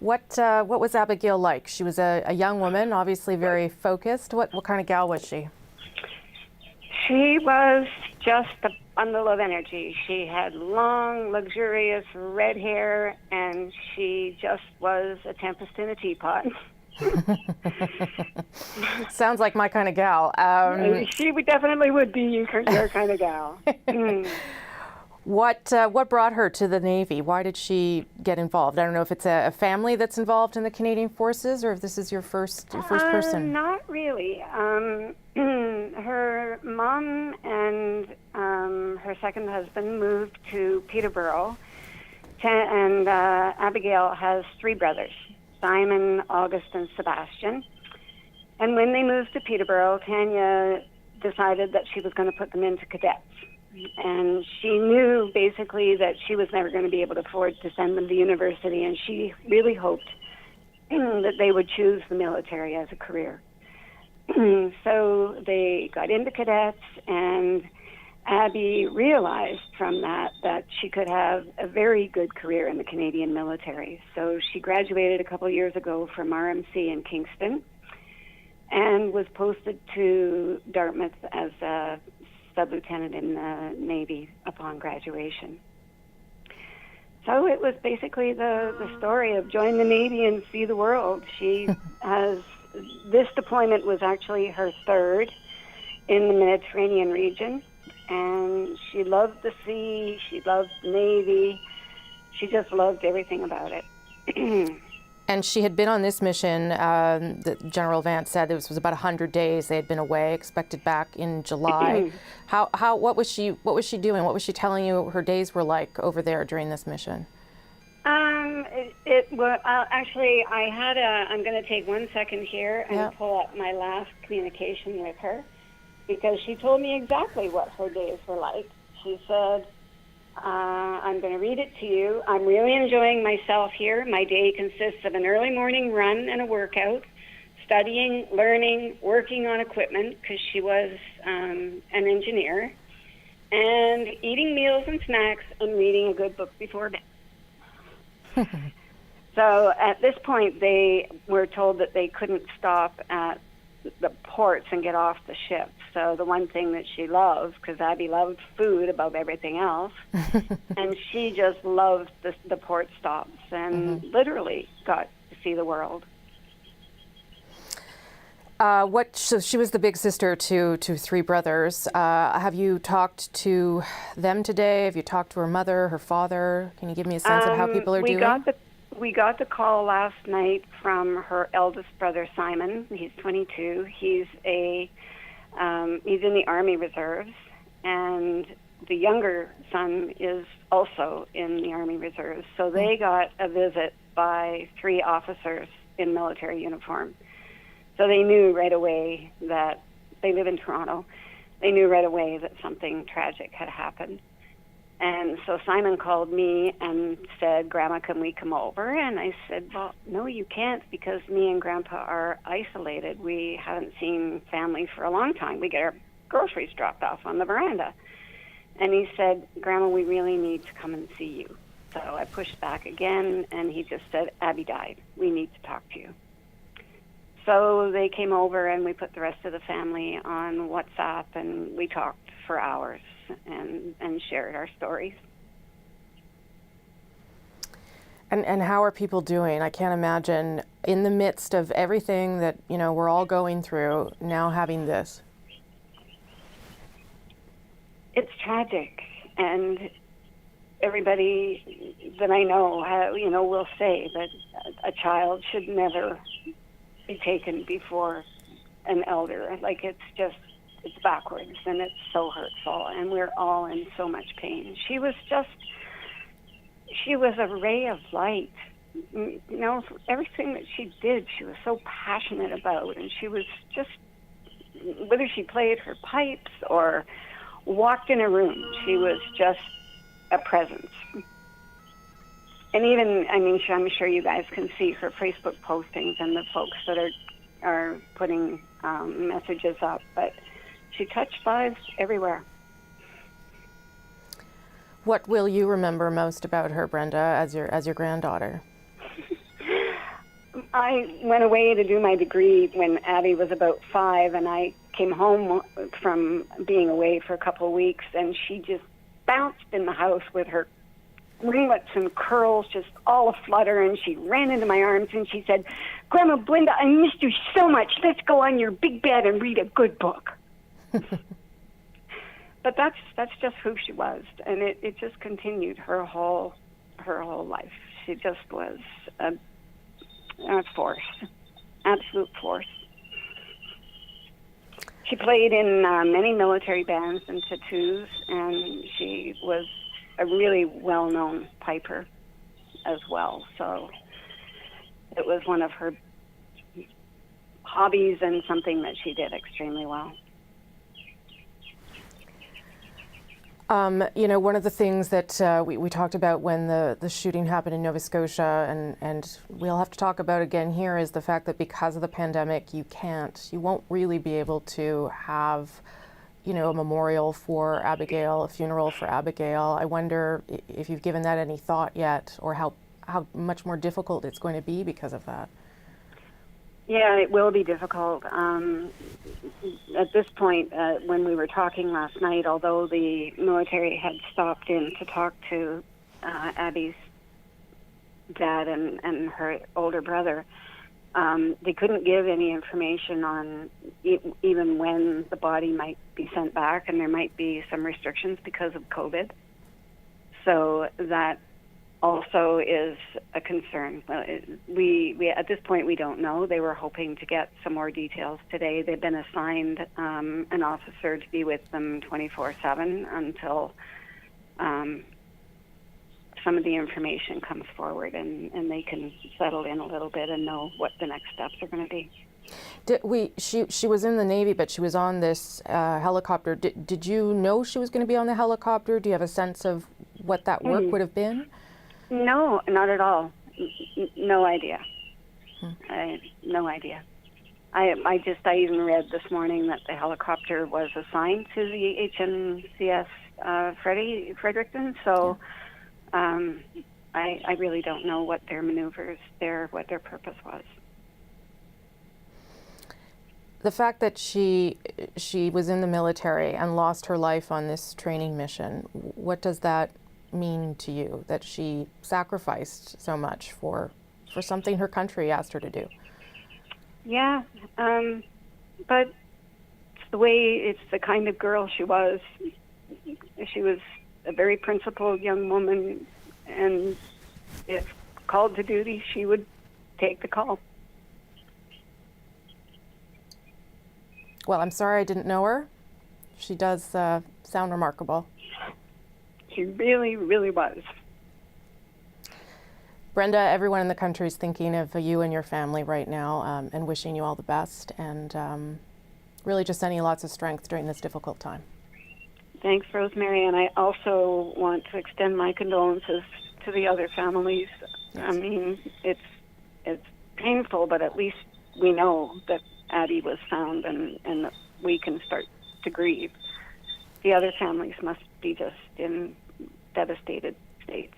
What was Abigail like? She was a young woman, obviously very focused. What kind of gal was she? She was just a bundle of energy. She had long, luxurious red hair, and she just was a tempest in a teapot. Sounds like my kind of gal. She definitely would be your kind of gal. What brought her to the Navy? Why did she get involved? I don't know if it's a family that's involved in the Canadian Forces, or if this is your first person. Not really. Her mom and her second husband moved to Peterborough, and Abigail has 3 brothers, Simon, August, and Sebastian. And when they moved to Peterborough, Tanya decided that she was going to put them into cadets. And she knew basically that she was never going to be able to afford to send them to university, and she really hoped that they would choose the military as a career. So they got into cadets, and Abby realized from that she could have a very good career in the Canadian military. So she graduated a couple of years ago from RMC in Kingston and was posted to Dartmouth as a sub-lieutenant in the Navy upon graduation. So it was basically the story of join the Navy and see the world. This deployment was actually her 3rd in the Mediterranean region, and she loved the sea, she loved the Navy, she just loved everything about it. And she had been on this mission, General Vance said it was about 100 days they had been away, expected back in July. What was she doing? What was she telling you her days were like over there during this mission? Actually, I'm going to take 1 second here and pull up my last communication with her, because she told me exactly what her days were like. She said, I'm going to read it to you. I'm really enjoying myself here. My day consists of an early morning run and a workout, studying, learning, working on equipment, because she was an engineer, and eating meals and snacks and reading a good book before bed. So at this point, they were told that they couldn't stop at the ports and get off the ship. So the one thing that she loved, because Abby loved food above everything else, and she just loved the port stops and literally got to see the world. So she was the big sister to 3 brothers. Have you talked to them today? Have you talked to her mother, her father? Can you give me a sense of how people are doing? We got the call last night from her eldest brother, Simon. He's 22. He's in the Army Reserves, and the younger son is also in the Army Reserves. So they got a visit by 3 officers in military uniform. So they knew right away that they live in Toronto. They knew right away that something tragic had happened. And so Simon called me and said, Grandma, can we come over? And I said, well, no, you can't, because me and Grandpa are isolated. We haven't seen family for a long time. We get our groceries dropped off on the veranda. And he said, Grandma, we really need to come and see you. So I pushed back again, and he just said, Abby died. We need to talk to you. So they came over, and we put the rest of the family on WhatsApp, and we talked for hours and shared our stories. And how are people doing? I can't imagine, in the midst of everything that we're all going through, now having this. It's tragic, and everybody that I know, will say that a child should never be taken before an elder. Like, it's backwards, and it's so hurtful, and we're all in so much pain. She was a ray of light. Everything that she did, she was so passionate about, and she was just, whether she played her pipes or walked in a room, she was just a presence. And even, I'm sure you guys can see her Facebook postings and the folks that are putting messages up, but she touched lives everywhere. What will you remember most about her, Brenda, as your granddaughter? I went away to do my degree when Abby was about 5, and I came home from being away for a couple of weeks, and she just bounced in the house with her ringlets and curls just all aflutter, and she ran into my arms and she said, "Grandma Brenda, I missed you so much. Let's go on your big bed and read a good book." But that's just who she was, and it just continued her whole life. She just was a force, absolute force. She played in many military bands and tattoos, and she was a really well-known piper as well. So it was one of her hobbies and something that she did extremely well. One of the things that we talked about when the shooting happened in Nova Scotia, and we'll have to talk about again here, is the fact that because of the pandemic, you won't really be able to have, a memorial for Abbigail, a funeral for Abigail. I wonder if you've given that any thought yet, or how much more difficult it's going to be because of that. Yeah, it will be difficult. At this point, when we were talking last night, although the military had stopped in to talk to Abby's dad and her older brother, they couldn't give any information on even when the body might be sent back, and there might be some restrictions because of COVID. So that also is a concern. We at this point, we don't know. They were hoping to get some more details today. They've been assigned an officer to be with them 24/7 until some of the information comes forward and they can settle in a little bit and know what the next steps are going to be. She was in the Navy, but she was on this helicopter. Did you know she was going to be on the helicopter? Do you have a sense of what that work would have been? No, not at all. No idea. No idea. I even read this morning that the helicopter was assigned to the HMCS Fredericton. So I really don't know what their maneuvers, what their purpose was. The fact that she was in the military and lost her life on this training mission, what does that mean to you, that she sacrificed so much for something her country asked her to do? Yeah, but it's the kind of girl she was. She was a very principled young woman, and if called to duty, she would take the call. Well, I'm sorry I didn't know her. She does sound remarkable. She really, really was. Brenda, everyone in the country is thinking of you and your family right now, and wishing you all the best, and really just sending you lots of strength during this difficult time. Thanks, Rosemary, and I also want to extend my condolences to the other families. Yes. I mean, it's painful, but at least we know that Addie was found, and that we can start to grieve. The other families must be just in devastated states.